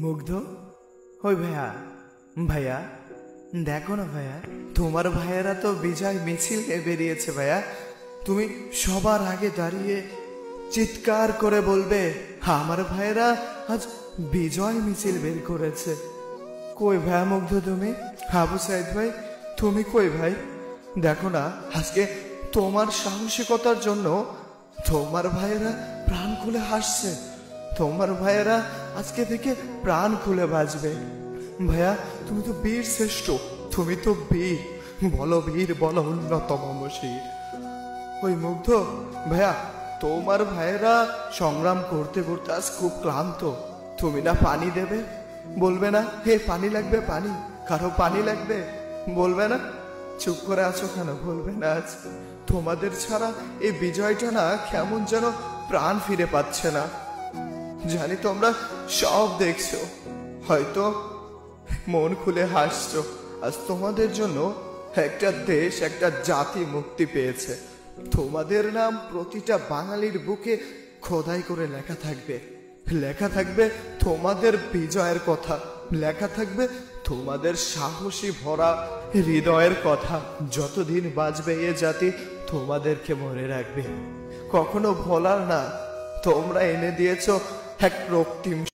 মুগ্ধ, ওই ভাইয়া ভাইয়া দেখো না ভাইয়া, তোমার ভাইয়েরা তো বিজয় মিছিল বেরিয়েছে ভাইয়া। তুমি সবার আগে দাঁড়িয়ে চিৎকার করে বলবে আমার ভাইয়েরা আজ বিজয় মিছিল বের করেছে। কই ভাইয়া মুগ্ধ তুমি? আবু সাইদ ভাই তুমি কই ভাই? দেখো না, আজকে তোমার সাহসিকতার জন্য তোমার ভাইয়েরা প্রাণ খুলে হাসছে। তোমার ভাইয়েরা আজকে থেকে প্রাণ খুলে বাঁচবে। ভাইয়া তুমি তো বীর শ্রেষ্ঠ, তুমি তো বীর, বলো বীর, বলো অন্যতম শির। ওই মুগ্ধ ভাইয়া, তোমার ভাইয়েরা সংগ্রাম করতে করতে আজ খুব ক্লান্ত। তুমি না পানি দেবে, বলবে না হে পানি লাগবে, পানি কারো পানি লাগবে, বলবে না? চুপ করে আছো কেন? বলবে না? আজ তোমাদের ছাড়া এই বিজয়টা না কেমন যেন প্রাণ ফিরে পাচ্ছে না। জানি তোমরা সব দেখছো, হয়তো মন খুলে হাসছো। আজ তোমাদের জন্য একটা দেশ, একটা জাতি মুক্তি পেয়েছে। তোমাদের নাম প্রতিটা বাঙালির বুকে খোদাই করে লেখা থাকবে। লেখা থাকবে তোমাদের বিজয়ের কথা, লেখা থাকবে তোমাদের সাহসী ভরা হৃদয়ের কথা। যতদিন বাঁচবে এ জাতি তোমাদেরকে মনে রাখবে, কখনো ভোলার না। তোমরা এনে দিয়েছো এক রক্তিম